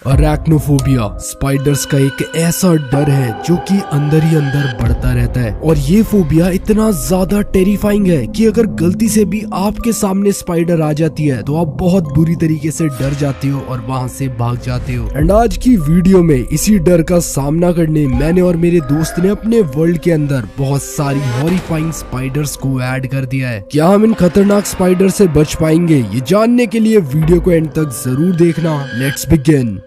अरैक्नोफोबिया spiders का एक ऐसा डर है जो कि अंदर ही अंदर बढ़ता रहता है और ये फोबिया इतना ज्यादा टेरिफाइंग है कि अगर गलती से भी आपके सामने स्पाइडर आ जाती है तो आप बहुत बुरी तरीके से डर जाते हो और वहां से भाग जाते हो। एंड आज की वीडियो में इसी डर का सामना करने मैंने और मेरे दोस्त ने अपने वर्ल्ड के अंदर बहुत सारी हॉरिफाइंग स्पाइडर्स को ऐड कर दिया है। क्या हम इन खतरनाक स्पाइडर से बच पाएंगे, ये जानने के लिए वीडियो को एंड तक जरूर देखना। Let's begin.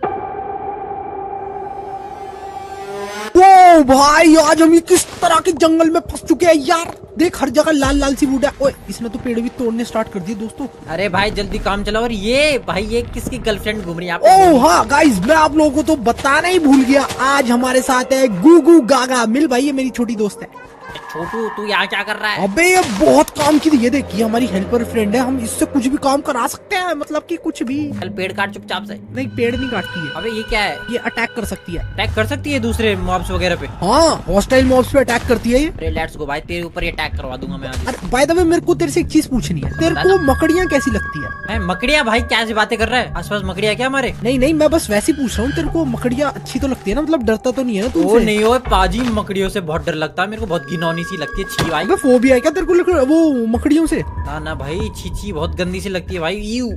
ओ भाई, आज हम ये किस तरह के जंगल में फंस चुके हैं यार। देख हर जगह लाल लाल सी वुड है। ओए, इसने तो पेड़ भी तोड़ने स्टार्ट कर दिए दोस्तों। अरे भाई जल्दी काम चलाओ। और ये भाई ये किसकी गर्लफ्रेंड घूम रही है? ओह हाँ गाइस, मैं आप लोगों को तो बताना ही भूल गया। आज हमारे साथ है गुगु गागा। मिल भाई, ये मेरी छोटी दोस्त है। छोटू तू यहाँ क्या कर रहा है? अबे ये बहुत काम की, ये देखिए हमारी हेल्पर फ्रेंड है। हम इससे कुछ भी काम करा सकते हैं, मतलब कि कुछ भी। चल पेड़ काट चुपचाप से। नहीं, पेड़ नहीं काटती है। अबे ये क्या है? ये अटैक कर सकती है। अटैक कर सकती है दूसरे मॉब्स वगैरह पे? हाँ, हॉस्टाइल मॉब्स पे अटैक करती है ये। अरे लेट्स गो भाई, तेरे ऊपर ये अटैक करवा दूंगा मैं आज। अरे बाय द वे, मेरे को तेरे से एक चीज पूछनी है। तेरे को मकड़ियाँ कैसी लगती है? मैं मकड़िया? भाई क्या सी बातें कर रहा है? आसपास मकड़िया क्या हमारे? नहीं नहीं, मैं बस वैसे ही पूछ रहा हूँ। तेरे को मकड़ियाँ अच्छी तो लगती है ना? मतलब डरता तो नहीं है ना तू? वो नहीं हो पाजी, मकड़ियों से बहुत डर लगता है मेरे को। बहुत घिनौनी सी लगती है। छी भाई, फोबिया है क्या तेरे को वो मकड़ियों से? ना ना भाई, छी बहुत गंदी सी लगती है भाई। यू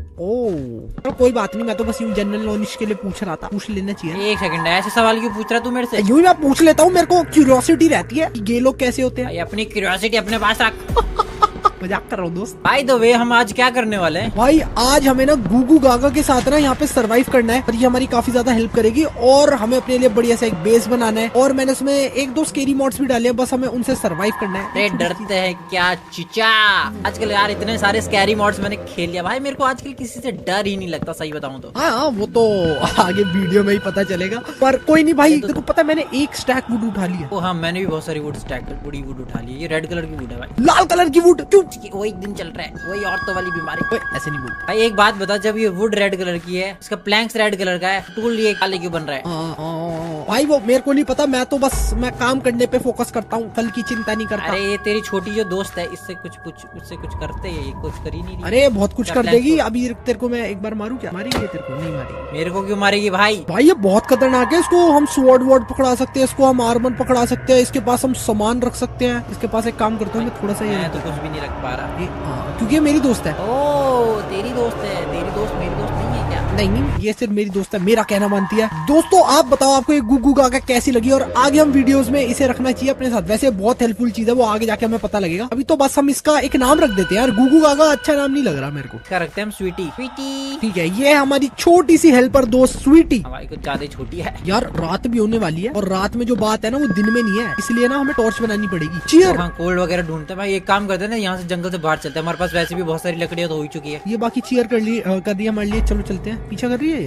तो कोई बात नहीं, मैं तो बस यूं जनरल नॉलेज के लिए पूछ रहा था। पूछ लेना चाहिए। एक सेकंड, ऐसे सवाल क्यों पूछ रहा तू मेरे से? यूं ही मैं पूछ लेता हूँ। मेरे को क्यूरियोसिटी रहती है कि ये लोग कैसे होते हैं। भाई अपनी क्यूरियोसिटी अपने पास रख। मजाक कर रहा हूँ दोस्त। बाय द वे, हम आज क्या करने वाले हैं? भाई आज हमें ना गुगु गागा के साथ ना यहाँ पे सरवाइव करना है और ये हमारी काफी ज्यादा हेल्प करेगी। और हमें अपने लिए बढ़िया सा एक बेस बनाना है। और मैंने उसमें एक दो स्केरी मॉड्स भी डाले हैं, बस हमें उनसे सरवाइव करना है। अरे डरते हैं क्या चिचा? आजकल यार इतने सारे स्कैरी मॉड्स मैंने खेल लिया भाई। मेरे को आजकल किसी से डर ही नहीं लगता, सही बताऊं तो। हाँ, वो तो आगे वीडियो में ही पता चलेगा। पर कोई नहीं भाई, तेरे को पता है मैंने एक स्टैक वुड उठा लिया। हाँ, मैंने भी बहुत सारी वुड उठा ली। ये रेड कलर की वुड है भाई। लाल कलर की वुड क्यों? वो एक दिन चल रहा है, वही औरतों वाली बीमारी। ऐसे नहीं बोलते भाई। एक बात बता, जब ये वुड रेड कलर की है, इसका प्लैंक्स रेड कलर का है, टूल ये काले क्यों बन रहा है? भाई वो मेरे को नहीं पता। मैं तो बस मैं काम करने पे फोकस करता हूँ, कल की चिंता नहीं करता। अरे ये तेरी छोटी जो दोस्त है, इससे कुछ करते हैं, ये कुछ कर ही नहीं रही। अरे बहुत कुछ कर देगी। अभी तेरे को मैं एक बार मारूं क्या? मारेगी तेरे को? नहीं मारेगी। मेरे को क्यों मारेगी भाई? भाई ये बहुत खतरनाक है। इसको हम स्वॉर्ड वॉर्ड पकड़ा सकते हैं, इसको हम आर्मर पकड़ा सकते हैं, इसके पास हम सामान रख सकते हैं। इसके पास एक काम करता हूँ मैं, थोड़ा सा ये तो कुछ भी नहीं रख पा रहा, क्योंकि ये मेरी दोस्त है। ओ तेरी दोस्त है? तेरी दोस्त मेरी दोस्त नहीं है क्या? नहीं, ये सिर्फ मेरी दोस्त है, मेरा कहना मानती है। दोस्तों आप बताओ आपको ये गुगु गागा कैसी लगी और आगे हम वीडियोस में इसे रखना चाहिए अपने साथ? वैसे बहुत हेल्पफुल चीज है, वो आगे जाके हमें पता लगेगा। अभी तो बस हम इसका एक नाम रख देते हैं यार। गुगु गागा अच्छा नाम नहीं लग रहा मेरे को। क्या रखते हैं हम? स्वीटी। ठीक है, ये हमारी छोटी सी हेल्पर दोस्त स्वीटी। हमारी कुछ ज्यादा छोटी है यार। रात भी होने वाली है और रात में जो बात है ना वो दिन में नहीं है, इसलिए ना हमें टॉर्च बनानी पड़ेगी। चियर। हाँ, कोल्ड वगैरह ढूंढते हैं भाई। एक काम करते हैं ना, यहाँ से जंगल से बाहर चलते हैं। हमारे पास वैसे भी बहुत सारी लकड़ियाँ तो हो ही चुकी है। ये बाकी चीयर कर दी हमारे लिए। चलो चलते हैं। पीछा कर रही है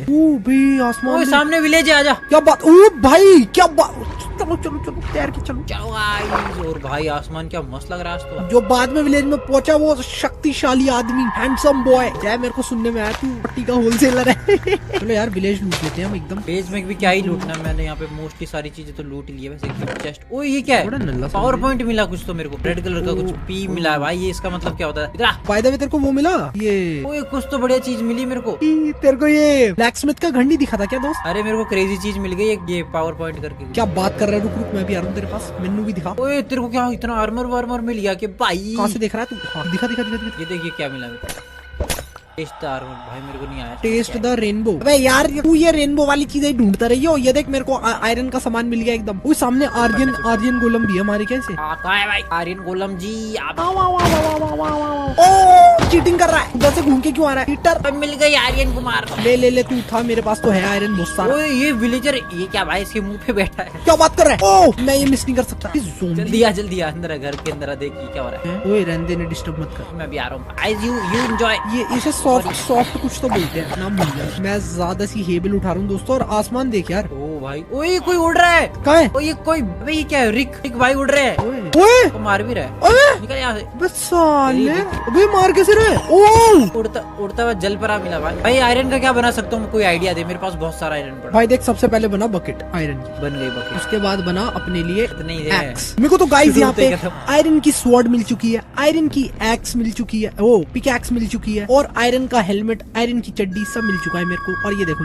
भी आसमान में। सामने विलेज है, आजा। क्या बात? ओ भाई क्या बात! चलो चलो चलो तैयार के चलो। चलो गाइस। और भाई आसमान क्या मस्त लग रहा है आज तो। जो बाद में विलेज में पहुंचा वो शक्तिशाली आदमी, हैंडसम बॉय। क्या मेरे को सुनने में आया तू पट्टी का होलसेलर है। चलो यार विलेज लूट लेते हैं हम एकदम। विलेज में भी क्या ही लूटना, मैंने यहाँ पे मोस्टली सारी चीजें तो लूट ली है। वैसे एकदम चेस्ट। ओ ये क्या है? पावर पॉइंट मिला कुछ तो मेरे को। रेड कलर का कुछ पी मिला है भाई। ये इसका मतलब क्या होता है? इधर बाय द वे तेरे को वो मिला ये? ओए कुछ तो बढ़िया चीज मिली मेरे को। तेरे को ये ब्लैक स्मिथ का घंटी दिखा था क्या दोस्त? अरे मेरे को क्रेजी चीज मिल गई, ये पावर पॉइंट करके। क्या बात कर रहा है? रुक रुक, मैं भी आ रहा हूँ तेरे पास। मेनू भी दिखा। ओए तेरे को क्या इतना आर्मर वार्मर मिल गया कि भाई? कहाँ से देख रहा है तू? हाँ, दिखा दिखा दिखा। ये देखिए क्या मिला मेरे को। टेस्ट द आर्मर भाई, मेरे को नहीं आया। Taste the rainbow. अबे यार तू ये रेनबो वाली चीजें ढूंढता रही हो। ये देख मेरे को आयरन का सामान मिल गया एकदम। वो सामने आर्यन गोलम भी है हमारे। कैसे? कहाँ है भाई आर्यन गोलम जी? आप ओ चीटिंग कर रहा है। उधर से घूम के क्यों आ रहा है? हीटर मिल गई आर्यन कुमार। ले तू था, मेरे पास तो है आयरन बहुत सारा। ओए ये विलेजर, ये क्या भाई इसके मुंह पे बैठा है? क्या बात कर रहा है? ओ मैं ये मिस नहीं कर सकता। जल्दी आ अंदर आ, घर के अंदर आ, देख क्या हो रहा है। ओए रहने दे, डिस्टर्ब मत कर। मैं भी आ रहा हूँ। आज यू एंजॉय। ये इसे सॉफ्ट कुछ तो बोलते हैं, नाम भूल गया। मैं ज्यादा सी हेबल उठा रहा हूँ दोस्तों। और आसमान देख यार। ओ भाई, ओए कोई उड़ रहा है। कहाँ है? ओ ये कोई भाई, ये क्या है? रिक भाई उड़ रहे हैं। ओए तो मार भी रहा है। ओए निकल यहाँ से। बस साले, अबे मार कैसे रहे? ओ उड़ता हुआ जल पर आ मिला भाई। आयरन का क्या बना सकता हूँ? कोई आइडिया दे, मेरे पास बहुत सारा आयरन पड़ा। भाई देख, सबसे पहले बना बकेट आयरन की, बन गई बकेट। उसके बाद बना अपने लिए एक्स। मेरे को तो गाइस यहाँ पे आयरन की स्वॉर्ड मिल चुकी है, आयरन की एक्स मिल चुकी है, वो पिकैक्स मिल चुकी है और आयरन का हेलमेट, आयरन की चड्डी सब मिल चुका है मेरे को। और ये देखो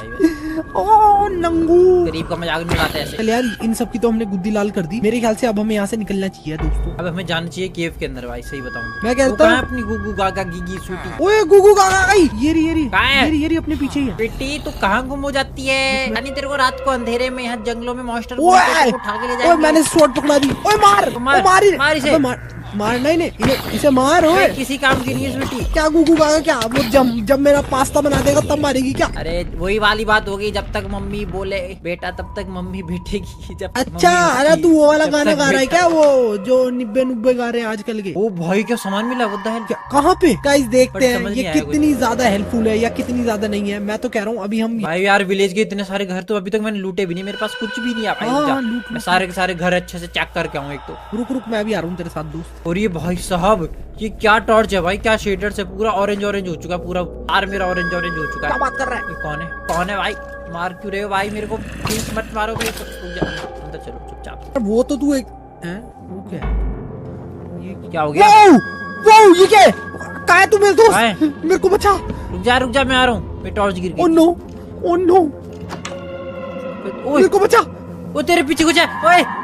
भाई वैसे। ओ नंगू, गरीब का मजाक नहीं उड़ाते ऐसे। चल यार इन सब की तो हमने गुद्दी लाल कर दी। मेरे ख्याल से अब हमें यहाँ से निकलना चाहिए दोस्तों। अब हमें जाना चाहिए केव के अंदर भाई, सही बताऊं मैं कहता हूँ अपनी गुगु गागा गिगी सूटी। ओए गुगु गागा आई, ये रही कहाँ है? ये रही अपने पीछे ही है। बेटी तू कहाँ गुम हो जाती है? यानी तेरे को रात को अंधेरे में यहाँ जंगलों में मॉन्स्टर ओए उठा के ले ओए जाएंगे। मैंने स्वॉर्ड पकड़ा दी। ओए मार मार इसे। मार नहीं इसे मार। ओए किसी काम की नहीं है बेटी। क्या गुगु गागा क्या वो जब मेरा पास्ता बना देगा तब मारेगी क्या? अरे वही वाली बात होगी, जब तक मम्मी बोले बेटा तब तक मम्मी बैठेगी। जब अच्छा अरे तू वो वाला गाना गा रहा है क्या, वो जो 90 गा रहे हैं आजकल के? ओ भाई क्या सामान मिला? वो कहाँ पे? गाइस देखते हैं समझ ये नहीं आया कितनी ज्यादा हेल्पफुल है या कितनी ज्यादा नहीं है। मैं तो कह रहा हूँ अभी हम भाई यार विलेज के इतने सारे घर तो अभी तक मैंने लूटे भी नहीं, मेरे पास कुछ भी नहीं आ हाँ, पाया। लूट मैं सारे के सारे घर अच्छे से चेक करके आऊँ एक तो। रुक मैं भी आ रहा हूँ तेरे साथ दोस्त। और ये भाई साहब ये क्या टॉर्च है भाई, क्या शेडर से पूरा ऑरेंज हो चुका, पूरा आर मेरा ऑरेंज हो चुका क्या है। बात कर रहा है? कौन है भाई? मार क्यों रहे हो भाई मेरे को? प्लीज मत मारो भाई। अंदर चलो चुपचाप। वो तो तू एक हैं? वो क्या है? ये क्या हो गया? वो ये क्या है? कहाँ है तू मेरे दोस्त? मेरे को बचा। रुक जा मैं आ रहा हूँ। मेरी टॉर्च गिर गई। ओ नो मेरे को बचा। वो तेरे पीछे कुछ है।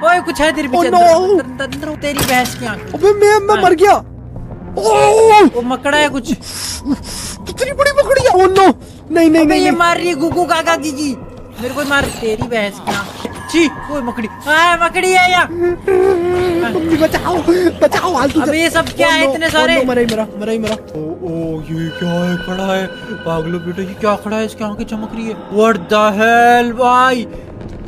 ओए कुछ है तेरे पीछे। अंदर तेरी भैंस की आंख। अबे मैं मर गया। वो मकड़ा है कुछ। कितनी बड़ी मकड़ी है। ओ नो नहीं ये मार रही है गुगु गागा गिगी। मेरे को मार। तेरी भैंस की आंख। छी कोई मकड़ी है यहाँ। बचाओ हालतू। अबे ये सब क्या है इतने सारे? मरा ही मेरा। ओ ये क्या है? खड़ा है पागलो बेटा, ये क्या खड़ा है? इसकी आंखें चमक रही है। व्हाट द हेल भाई,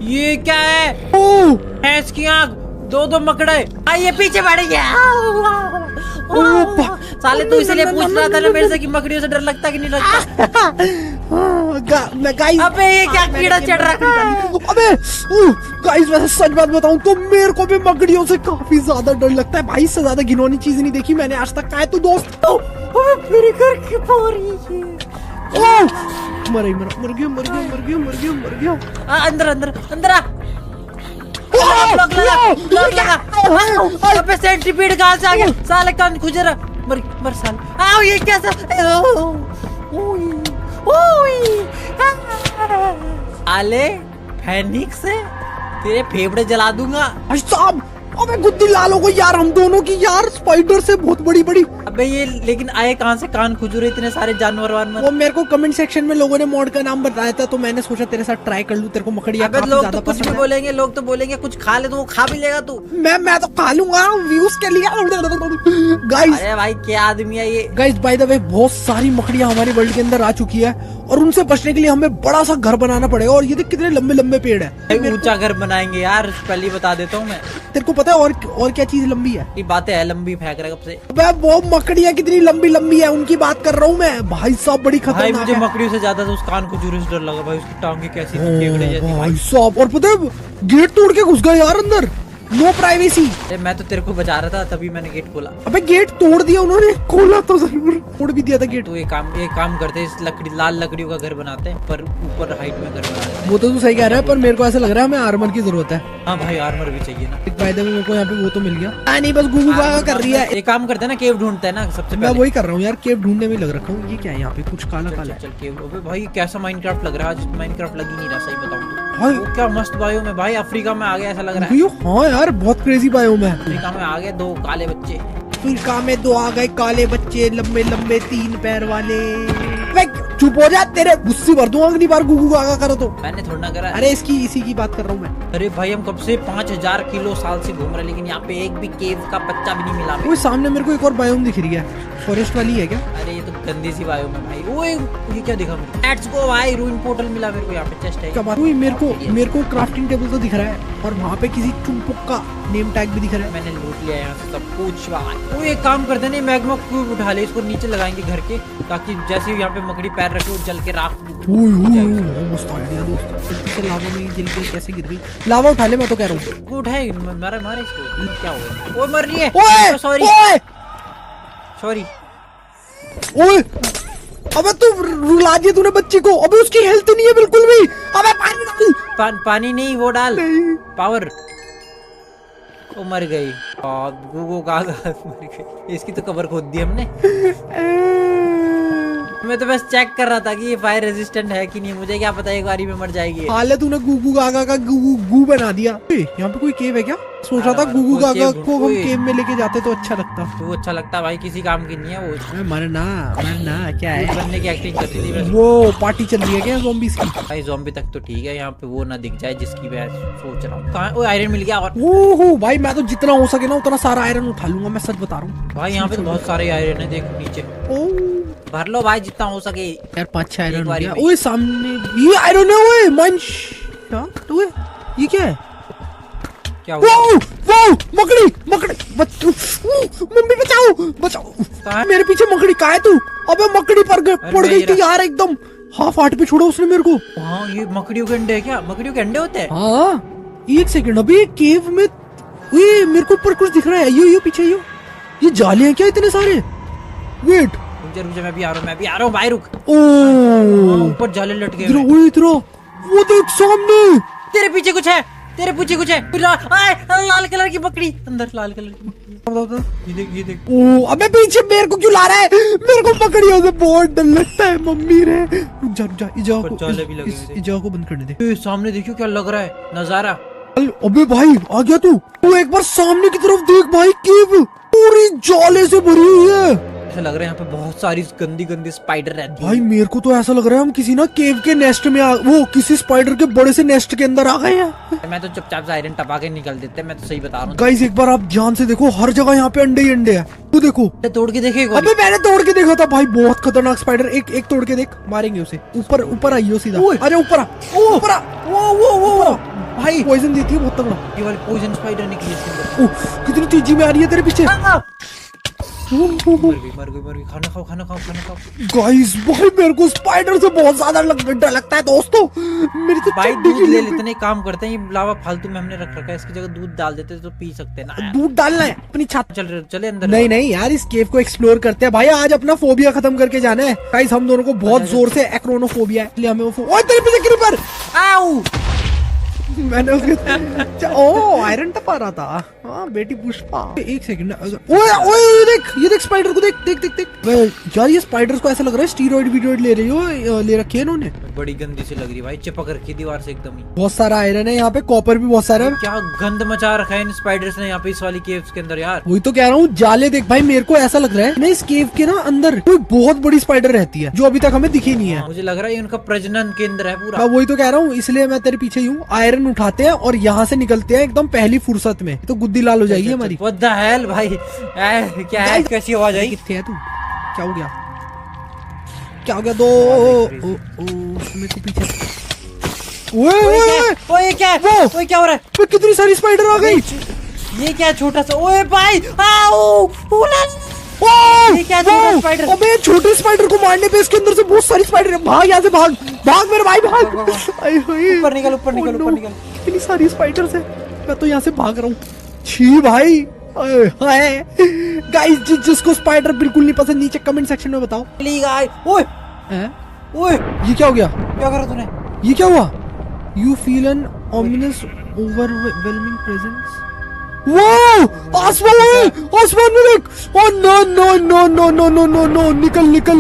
ये क्या है? भैंस की आंख, दो मकड़े। ये पीछे बढ़ गया। साले तू इसलिए पूछ रहा था ना मेरे से कि मकड़ियों से डर लगता कि नहीं लगता? अबे ये क्या कीड़ा चढ़ रखा है? अबे गाइस वैसे सच बात बताऊं तो मेरे को भी मकड़ियों से काफी ज्यादा डर लगता है भाई। इससे ज्यादा घिनौनी चीज नहीं देखी मैंने आज तक। है तू दोस्त? मेरे घर की पारी मर गया। अंदर आ। अबे सेंटीपीड कहाँ से आ गया? साले कान खुजरा। मर साले। आओ ये कैसा? आले फेनिक्स है, तेरे फेफड़े जला दूंगा। साहब अबे गुद्दी लाल हो गई यार हम दोनों की यार। स्पाइडर से बहुत बड़ी। अबे ये लेकिन आए कहाँ से? कान खुजूरे इतने सारे जानवर वो मेरे को कमेंट सेक्शन में लोगों ने मॉड का नाम बताया था तो मैंने सोचा तेरे साथ ट्राई कर लूं। तेरे को मकड़ियाँ काफी लोग ज्यादा तो कुछ पसंद भी है। बोलेंगे, लोग तो बोलेंगे कुछ खा ले तो वो खा भी लेगा तू। मैं तो खा लूंगा व्यूज के लिए। गाइस अरे भाई क्या आदमी है ये? गाइस बाय द वे बहुत सारी मकड़ियाँ हमारी वर्ल्ड के अंदर आ चुकी है और उनसे बचने के लिए हमें बड़ा सा घर बनाना पड़ेगा। और ये देख कितने लंबे पेड़ है। ऊंचा घर बनाएंगे यार, पहले बता देता हूँ मैं। तेरे को पता है और क्या चीज लंबी है? ये बातें है लंबी फेंक रहा है कब से। वो मकड़ियाँ कितनी लंबी है उनकी बात कर रहा हूँ मैं भाई साहब। बड़ी खतरनाक भाई मुझे है। मकड़ियों से ज्यादा तो उस कान को जुरे से डर लगा भाई। उसकी टांगे कैसी थी, फेफड़े जैसी भाई साहब। और पता है गेट तोड़ के घुस गए यार अंदर। No privacy. मैं तो तेरे को बचा रहा था तभी मैंने गेट खोला। अबे गेट तोड़ दिया उन्होंने। खोला तो जरूर, तोड़ भी दिया था गेट। तो एक काम करते हैं, इस लाल लकड़ियों का घर बनाते हैं पर ऊपर हाइट में घर बनाते हैं। वो तो तू सही कह रहा है पर मेरे को ऐसा लग रहा है हमें आर्मर की जरूरत है। हाँ भाई आर्मर भी चाहिए ना। एक फायदे में मेरे को यहाँ पे वो तो मिल गया। नहीं बस गुगु गागा कर रही है। एक काम करते हैं ना, केव ढूंढते हैं ना सबसे मैं पहले। वही कर रहा हूँ यार, केव ढूंढने में लग रखा हूँ। ये क्या है यहाँ पे? कुछ काला चल केव। अबे भाई कैसा माइनक्राफ्ट लग रहा है? आज माइनक्राफ्ट लग ही नहीं रहा सही बताऊं तो। भाई वो क्या मस्त बायोम है भाई। अफ्रीका में आ गया ऐसा लग रहा है। हाँ यार बहुत क्रेजी बायोम है। अफ्रीका में आ गए 2 काले बच्चे। अफ्रीका में 2 आ गए काले बच्चे, लंबे 3 पैर वाले। चुप हो जा, तेरे गुस्से भर दूंगा अगली बार गुगु गागा करो तो। मैंने थोड़ा ना करा। अरे इसी की बात कर रहा हूँ मैं। अरे भाई हम कब से 5000 किलो साल से घूम रहे लेकिन यहाँ पे एक भी केव का बच्चा भी नहीं मिला। वो सामने मेरे को एक और बायोम दिख रही है। फॉरेस्ट वाली है क्या? अरे ये तो गंदी सी बायोम है भाई। ओए ये क्या दिखा मुझे? लेट्स गो भाई, रूइन पोर्टल मिला मेरे को यहाँ पे। चेस्ट है क्या बात हुई? मेरे को क्राफ्टिंग टेबल तो दिख रहा है और वहाँ पे किसी चुम्पुक का नेम टैग भी दिख रहा है। मैंने लूट लिया यहाँ से सब कुछ भाई। वो एक काम करते हैं, मैग्मा क्यूब उठा ले, इसको नीचे लगाएंगे घर के, ताकि जैसे ही यहाँ पे मकड़ी पैर रखे वो जल के राख। मस्त आइडिया दोस्त। लावा में जल के कैसे गिर गई? लावा उठा ले मैं तो कह रहा हूँ। वो उठाए मारे इसको। क्या हुआ? वो मर रही है। सॉरी। ओए अबे तू रुला दिया तूने बच्ची को। अबे उसकी हेल्थ नहीं है बिल्कुल भी। अबे पानी डाल। पानी नहीं वो डाल। पावर। वो मर गई। गुगु गागा मर गई। इसकी तो कबर खोद दी हमने। मैं तो बस चेक कर रहा था कि ये फायर रेजिस्टेंट है कि नहीं, मुझे क्या पता एक बारी में मर जाएगी। हाल तूने गुगू गागा का गू बना दिया। यहाँ पे कोई केव है क्या? सोच रहा था गुगू गागा को हम केव में लेके जाते तो अच्छा लगता। तो अच्छा लगता भाई, किसी काम की नहीं है वो। मरना क्या है? बनने की एक्टिंग करती थी बस। वो पार्टी चल रही है क्या ज़ॉम्बीज़ की? भाई ज़ॉम्बी तक तो ठीक है, यहाँ पे वो ना दिख जाए जिसकी मैं सोच रहा हूँ। कहाँ आयरन मिल गया? और ओहो भाई मैं तो जितना हो सके ना उतना सारा आयरन उठा लूंगा, मैं सच बता रहा हूँ भाई। यहाँ पे तो बहुत सारे आयरन है, देख नीचे। भर लो भाई जितना हो सके यार। 5-6 आयरन हो गया। में। ओए सामने ये आयरन है। ओए मंच तो ये क्या है? क्या हुआ? वो मकड़ी मम्मी बचाओ मेरे पीछे मकड़ी। कहाँ है तू? अबे मकड़ी पड़ गई थी यार, एकदम हाफ हार्ट पे छोड़ा उसने मेरे को। हाँ ये मकड़ियों के अंडे है क्या? मकड़ियों के अंडे होते हैं? हाँ 1 सेकंड। अभी केव में ये मेरे को ऊपर कुछ दिख रहा है। यो पीछे ये जाले हैं क्या इतने सारे? वेट रुक जा, मैं भी आ रहा हूँ भाई, रुक। ओ ऊपर जाले लटके इधर वो देख सामने। तेरे पीछे कुछ है। लाल कलर की बकरी अंदर, लाल कलर की। ये देख। ओ अबे पीछे मेरे को क्यों ला रहा है? मेरे को पकड़ियों से बहुत डर लगता है। मम्मी रे रुक जा। इस जगह को बंद करने दे। सामने देखियो क्या लग रहा है नजारा। अबे भाई आ गया तू एक बार सामने की तरफ देख भाई। केव पूरी जाले से भरी हुई है। ऐसा लग रहा है यहाँ पे बहुत सारी गंदी स्पाइडर रहती है। भाई मेरे को तो ऐसा लग रहा है हम किसी ना केव के नेस्ट में वो किसी स्पाइडर के बड़े से नेस्ट के अंदर आ गए हैं। मैं तो चुपचाप से आयरन टपा के निकल देते, मैं तो सही बता रहा हूँ। गाइस एक बार आप ध्यान से देखो, हर जगह यहाँ पे अंडे ही अंडे है। तू देखो तोड़ के देखे। अबे मैंने तोड़ के देखा था भाई, बहुत खतरनाक स्पाइडर। एक तोड़ के देख, मारेंगे उसे। ऊपर आइयो सीधा। अरे ऊपर वो भाई पॉइजन देती है बहुत तगड़ा। ये वाली पॉइजन स्पाइडर निकली इसके अंदर। कितनी तेजी में आ रही है तेरे पीछे। मर गई। खाना खाओ। गाइस भाई मेरे को स्पाइडर से बहुत ज्यादा डर लगता है दोस्तों। मेरी तो भाई दूध ले लेते हैं, काम करते हैं। ये लावा फालतू में हमने रख रखा है, इसकी जगह दूध डाल देते तो पी सकते हैं ना। दूध डालना है अपनी छत। चले अंदर। नहीं यार, इस केव को एक्सप्लोर करते हैं भाई। आज अपना फोबिया खत्म करके जाना है गाइस। हम दोनों को बहुत जोर से एक्रोनोफोबिया है, इसलिए हमें ओए तेरे पीछे क्रीपर। आओ मैंने आयरन टपा रहा था। हाँ बेटी पुष्पा। 1 सेकंड। ओए ये देख स्पाइडर को देख। यार ये स्पाइडर्स को ऐसा लग रहा है स्टीरॉइड ले रखे हैं इन्होंने। बड़ी गंदी सी लग रही है भाई, चिपक रखी दीवार से एकदम ही। बहुत सारा आयरन है यहाँ पे, कॉपर भी बहुत सारा है। क्या गंद मचा रखा है इन स्पाइडर्स ने यहाँ पे इस वाली केव्स के अंदर यार। वही तो कह रहा हूँ, जाले देख भाई। मेरे को ऐसा लग रहा है ना इस केव के ना अंदर कोई बहुत बड़ी स्पाइडर रहती है जो अभी तक हमें दिखी नहीं है। मुझे लग रहा है उनका प्रजनन केंद्र है पूरा। वही तो कह रहा हूँ, इसलिए मैं तेरे पीछे ही हूँ। आयरन उठाते हैं और यहाँ से निकलते हैं एकदम पहली फुर्सत में। तो गुद्दी लाल हो जाएगी हमारी। What the hell भाई, क्या है? कैसी आवाज आई? कितने है तू? क्या हो गया? दो उसमें से पीछे। ओए क्या हो रहा है? कितनी सारी स्पाइडर आ गई। ये क्या छोटा सा? ओए भाई ये क्या छोटा स्पाइडर? अबे छोटे स्पाइडर को मारने पे इसके अंदर से बहुत सारी स्पाइडर। भाग यहाँ से, भाग मेरे भाई भाग। ऊपर निकल। कितनी सारी स्पाइडर्स है। मैं तो यहाँ से भाग रहा हूँ। छी भाई। गाइस जिसको स्पाइडर बिल्कुल नहीं पसंद, नीचे कमेंट सेक्शन में बताओ। ओए ये क्या हो गया? क्या करा तूने? ये क्या हुआ? You feel an ominous overwhelming presence. वो आसमान में देख। Oh no निकल।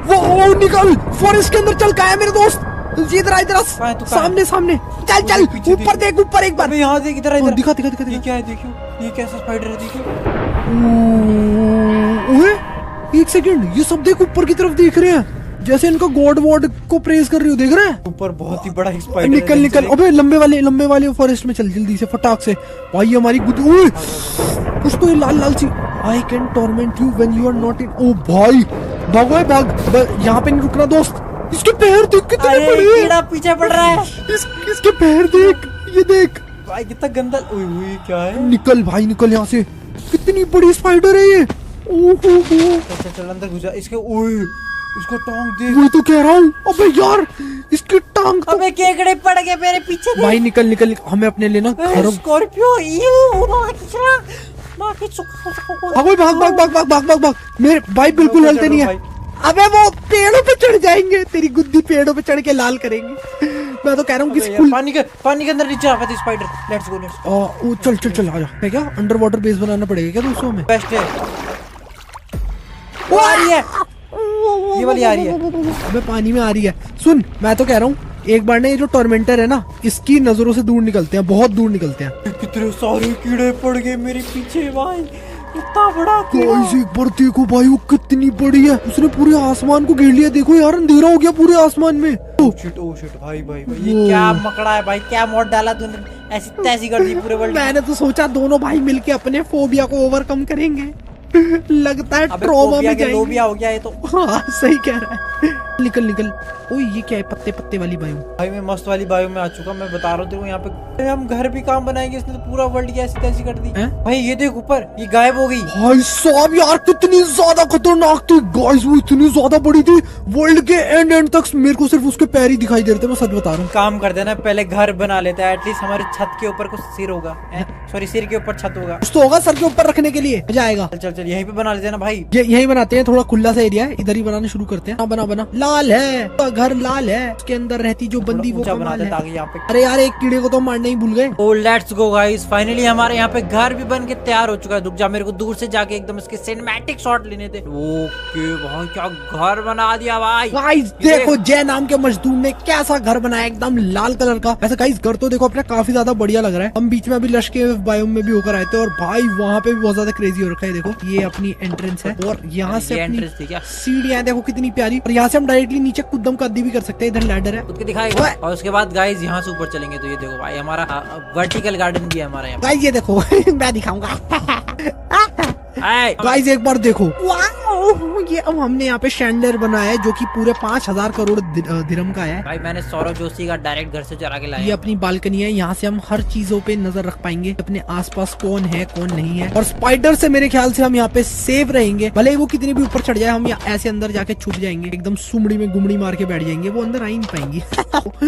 वो निकल। फॉरेस्ट के अंदर चल। का है मेरे दोस्त? इधर सामने चल ऊपर देख, ऊपर एक बार। यहाँ देख, इधर दिखा। ये क्या है? देखियो, ये कैसा स्पाइडर है? देखियो। ओए 1 सेकंड, ये सब देख ऊपर की तरफ देख रहे हैं, जैसे इनका गॉड वॉड को प्रेज कर रही हो। देख रहे हैं ऊपर बहुत ही बड़ा स्पाइडर। निकल। अबे लंबे वाले फॉरेस्ट में चल जल्दी से, फटाक से भाई। हमारी गुद्दी कुछ तो ये लाल सी। I can torment you when you are not in. ओ भाई भाग। यहाँ पे नहीं रुकना दोस्त। इसके पैर देख कितने बड़े हैं। कीड़ा पीछे पड़ रहा है। इसके पैर देख, ये देख भाई कितना गंदा। ओए क्या है? निकल भाई निकल यहाँ से। कितनी बड़ी स्पाइडर है ये। चल अंदर घुस जा। इसके इसको टांग देख। मैं तो कह रहा हूँ। अबे यार इसकी टांग तो। अबे केकड़े पड़ गए मेरे पीछे। भाई निकल। हमें अपने लेना स्कॉर्पियो। भाग। मेरे भाई बिल्कुल हिलते नहीं है। अबे वो पेड़ों पे चढ़ जाएंगे, तेरी गुद्दी पेड़ों पे चढ़ के लाल करेंगे। मैं तो कह रहा हूँ कि पानी के अंदर नीचे आ पाती स्पाइडर। Let's go. चल आ जा। है क्या अंडर वाटर बेस बनाना पड़ेगा क्या दोस्तों? हमें बेस्ट है। वो आ रही है। ये वाली आ रही है। अबे पानी में आ रही है। सुन मैं तो कह रहा हूँ एक बार ना ये जो टॉर्मेंटर है ना इसकी नजरों से दूर निकलते हैं, बहुत दूर निकलते हैं। कितने सारे कीड़े पड़ गए मेरे पीछे भाई, इतना बड़ा कीड़ा। गाइस एक बार देखो भाई वो कितनी बड़ी है, उसने पूरे आसमान को घेर लिया। देखो यार अंधेरा हो गया पूरे आसमान में। ओ शिट भाई ये क्या मकड़ा है भाई, क्या मौत डाला तूने, ऐसी तैसी कर दी पूरे वर्ल्ड। मैंने तो सोचा दोनों भाई मिलके अपने फोबिया को ओवरकम करेंगे। लगता है ट्रॉमा में जाएंगे। लोबिया हो गया ये तो। हाँ सही कह रहा है। निकल निकल। ओए ये क्या है, पत्ते पत्ते वाली बायो। भाई मैं मस्त वाली बायो में आ चुका, मैं बता रहा हूँ तेरे को। यहाँ पे हम घर भी काम बनाएंगे, इसने तो पूरा वर्ल्ड की ऐसी तैसी कर दी। भाई ये देख ऊपर, ये गायब हो गई। भाई साहब यार कितनी ज्यादा खतरनाक थी गाइस, वो इतनी ज्यादा बड़ी थी, वर्ल्ड के एंड तक मेरे को सिर्फ उसके पैर ही दिखाई दे रहे थे। मैं सच बता रहा हूँ। काम कर देना, पहले घर बना लेता है, एटलीस्ट हमारे छत के ऊपर कुछ सिर होगा। सॉरी सिर के ऊपर छत होगा, कुछ तो होगा सर के ऊपर रखने के लिए। मजा आएगा। चल चल यहीं पे बना लेते हैं ना भाई। यही बनाते हैं, थोड़ा खुला सा एरिया है, इधर ही बनाना शुरू करते हैं। बना बना लाल है तो घर, लाल है उसके अंदर रहती जो बंदी वो बनाते हैं ताकि यहाँ पे। अरे यार एक कीड़े को तो मारना ही भूल गए। ओ लेट्स गो गाइस, फाइनली हमारे यहाँ पे घर भी बन के तैयार हो चुका है। रुक जा, मेरे को दूर से जाके एकदम इसके सिनेमैटिक शॉट लेने थे। ओके भाई क्या घर बना दिया भाई। गाइस देखो जय नाम के मजदूर ने कैसा घर बनाया, एकदम लाल कलर का। वैसे गाइस घर तो देखो अपना काफी ज्यादा बढ़िया लग रहा है। हम बीच में अभी लश के बायोम में भी होकर आए थे और भाई वहाँ पे भी बहुत ज्यादा क्रेजी हो रखा है। देखो ये अपनी एंट्रेंस है और यहाँ से एंट्रेंस थी क्या, सीढ़ियाँ देखो कितनी प्यारी। और यहाँ से हम डायरेक्टली नीचे कूदम कद्दी भी कर सकते हैं। इधर लैडर है, दिखाएगा। और उसके बाद गाइस यहाँ से ऊपर चलेंगे तो ये देखो भाई हमारा वर्टिकल गार्डन भी है हमारा यहाँ। गाइस ये देखो मैं दिखाऊंगा। गाइस एक बार देखो, ये अब हमने यहाँ पे शैंडलर बनाया है जो कि पूरे 5000 करोड़ दिरहम का है। भाई मैंने सौरभ जोशी का डायरेक्ट घर से चुरा के लाया। ये अपनी बालकनी है, यहाँ से हम हर चीजों पे नजर रख पाएंगे, अपने आसपास कौन है कौन नहीं है। और स्पाइडर से मेरे ख्याल से हम यहाँ पे सेफ रहेंगे, भले ही वो कितनी भी ऊपर चढ़ जाए। हम ऐसे अंदर जाके छुप जाएंगे, एकदम सुमड़ी में गुमड़ी मार के बैठ जाएंगे, वो अंदर आ ही नहीं पाएंगी।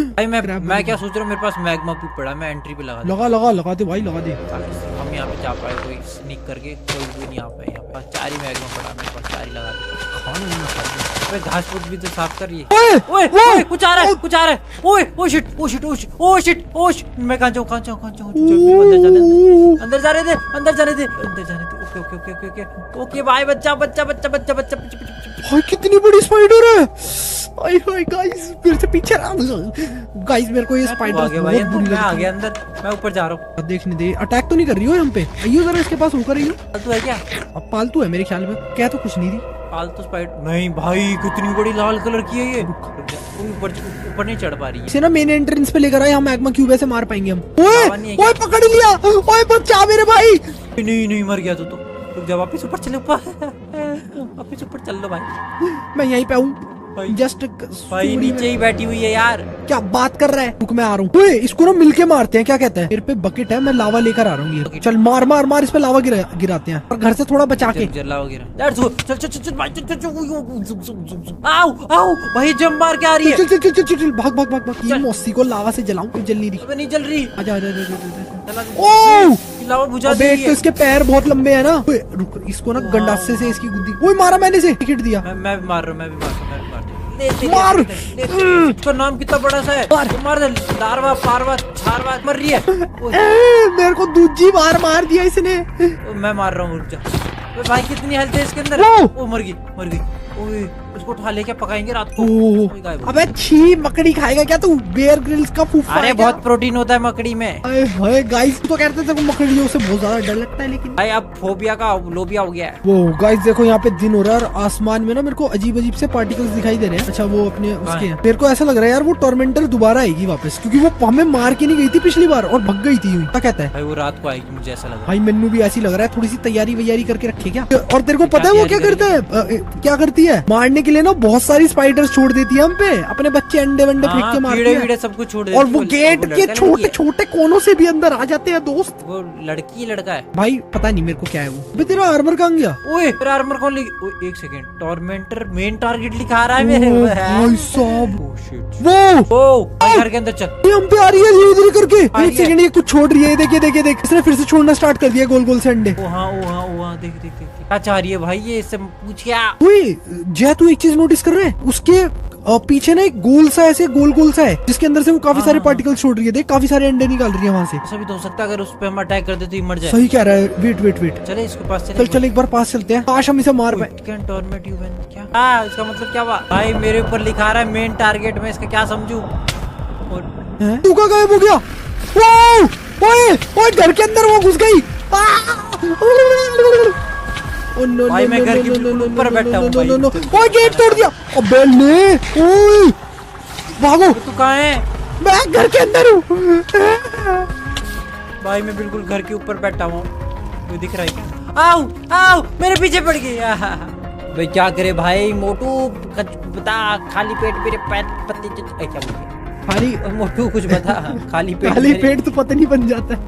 भाई मैं क्या सोच रहा हूँ, मेरे पास मैग्मा भी पड़ा, मैं एंट्री पे लगा दे भाई, लगा दे। हम यहाँ पे जा पाए, कोई स्नीक करके कोई भी नहीं आ पाए। यहाँ पे 4 ही मैग्मा पड़ा, मेरे पास 4 ही लगा दे। घास फूस भी तो साफ कर। ये ओए कुछ आ रहा है, कुछ आ रहा है। ओए oh shit oh shit oh shit oh shit oh shit. मैं कहाँ जाऊँ अंदर जाने दे, अंदर जाने दे। Okay okay okay okay okay okay भाई बच्चा बच्चा बच्चा बच्चा बच्चा भाई कितनी बड़ी स्पाइडर है। गाइस फिर से पीछे गाइस मेरे को ये स्पाइडर बहुत बुरी लगी। मैं आ गया अंदर, मैं ऊपर जा रहा हूँ। देखने दे, अटैक तो नहीं कर रही हो हम पे। आइयो जरा इसके पास होकर आइयो। पालतू है क्या? अब पालतू है मेरे ख्याल में, क्या तो कुछ नहीं थी पालतू स्पाइडर। नहीं भाई कितनी बड़ी लाल कलर की है ये, ऊपर नहीं चढ़ पा रही है। इसे ना मेन एंट्रेंस पे लेकर आए, हम मैग्मा क्यूब ऐसे मार पाएंगे हम। ओए पकड़ लिया, ओए बचा मेरे भाई। नहीं मर गया तो जब वापिस ऊपर चले, वापिस ऊपर चल लो भाई। मैं यहीं पे हूँ जस्ट। भाई नीचे ही बैठी हुई है यार, क्या बात कर रहा है। रुक मैं आ रहा हूँ। इसको ना मिलके मारते हैं, क्या कहता है। मेरे पे बकेट है, मैं लावा लेकर आ रहा हूँ। ये चल मार मार मार, इस पे लावा गिराते हैं और घर से थोड़ा बचा के। लावा गिरा भाई जंप मार के आ रही है। चल भाग भाग भाग भाग। ये मौसी को लावा से जलाऊं, जल नहीं रही। नहीं जल रही। आजा लावा बुझा दे। तो इसके पैर बहुत लंबे है ना। रुक इसको ना गंडासे से इसकी गुद्दी। वो मारा मैंने से, टिकट दिया। मैं भी मार रहा हूँ, मैं भी मार रहा हूँ। मार। इसका नाम कितना बड़ा सा है। मार दे। लार्वा पारवा छारवा मर रही है। मेरे को दूजी बार मार दिया इसने। मैं मार रहा हूँ। भाई कितनी हेल्थ है इसके अंदर। वो मर गई। ओए उसको उठा लेके पकाएंगे रात को। अबे छी, मकड़ी खाएगा क्या तू? बेयर ग्रिल्स का फूफा। अरे बहुत प्रोटीन होता है मकड़ी में। अरे गाइस तो कहते थे मकड़ियों से बहुत ज्यादा डर लगता है, लेकिन भाई अब फोबिया का लोबिया हो गया है। वो गाइस देखो यहाँ पे दिन हो रहा है और आसमान में ना मेरे को अजीब अजीब से पार्टिकल्स दिखाई दे रहे हैं। अच्छा वो अपने उसके हैं। मेरे को ऐसा लग रहा है यार वो टॉर्मेंटर दोबारा आएगी वापस, क्योंकि वो हमें मार के नहीं गई थी पिछली बार और भग गई थी। क्या कहता है भाई? वो रात को आएगी मुझे ऐसा लग रहा है। भाई मैनू भी ऐसी लग रहा है, थोड़ी सी तैयारी वैयारी करके रखे क्या। और तेरे को पता है वो क्या करता है, क्या करती है? मारने के लिए ना बहुत सारी स्पाइडर्स छोड़ देती है हम पे, अपने बच्चे अंडे वंडे फेंक के मारती है। कीड़े सब कुछ छोड़ देती है और वो गेट के छोटे छोटे कोनों से भी अंदर आ जाते हैं दोस्त। वो लड़की लड़का है भाई, पता नहीं मेरे को क्या है वो। अबे तेरा आर्मर कहाँ गया? ओए तेरा आर्मर कौन लेगी? एक सेकंड, टॉर्मेंटर मेन टारगेट लिखा रहा है मेरे। भाई साहब वो घर के अंदर चल, हम पे आ रही है धीरे धीरे करके। एक सेकंड, ये कुछ छोड़ रही है। देखिए देखिए देख, इसने फिर से छोड़ना स्टार्ट कर दिया गोल गोल से अंडे। ओ हाँ देख क्या चाह रही है भाई ये, इससे पूछ क्या? जय तू एक चीज नोटिस कर रहे हैं, उसके पीछे ना एक गोल सा ऐसे गोल सा है जिसके अंदर से वो काफी सारे पार्टिकल्स छोड़ रही है। देख काफी सारे अंडे निकाल रही है वहाँ से। ऐसा भी तो हो सकता है अगर उस पे हम अटैक कर दे तो ये मर जाए। सही कह रहा है। वेट चले इसके पास चल एक बार पास चलते हैं, काश हम इसे मार पाए। क्या इसका मतलब क्या हुआ भाई? मेरे ऊपर लिखा रहा है मेन टारगेट में, इसका क्या समझू? तू का गायब हो गया? ओए घर के अंदर वो घुस गई। भाई मैं घर के ऊपर बैठा हूँ भाई। ओए गेट तोड़ दिया। अबे ले, ओए भागो। तू कहाँ है? मैं घर के अंदर हूँ भाई, मैं बिल्कुल घर के ऊपर बैठा हूँ। कोई दिख रहा है क्या? आओ आओ मेरे पीछे पड़ गई। भाई क्या करे भाई, मोटू बता, खाली पेट मेरे पत्ते क्या बोल खाली मोटू कुछ बता। खाली पेट तो पत्नी बन जाता है।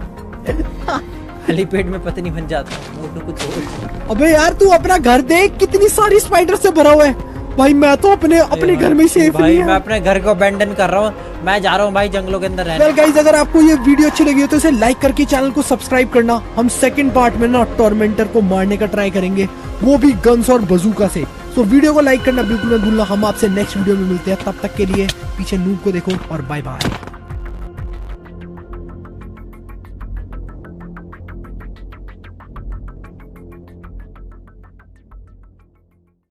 खाली पेट में पत्नी बन जाता है मोटू कुछ और। अबे यार तू अपना घर देख, कितनी सारी स्पाइडर से भरा हुआ है भाई। मैं तो अपने घर में सेफ नहीं है। मैं अपने घर को अबैंडन कर रहा हूँ, मैं जा रहा हूँ भाई जंगलों के अंदर रहने। वेल गाइस, अगर आपको ये वीडियो अच्छी लगी हो तो इसे लाइक करके चैनल को सब्सक्राइब करना। हम सेकंड पार्ट में ना टॉर्मेंटर को मारने का ट्राई करेंगे, वो भी गन्स और बजूका से। तो वीडियो को लाइक करना बिल्कुल मत भूलना। हम आपसे नेक्स्ट वीडियो में मिलते हैं, तब तक के लिए पीछे नूब को देखो और बाय बाय।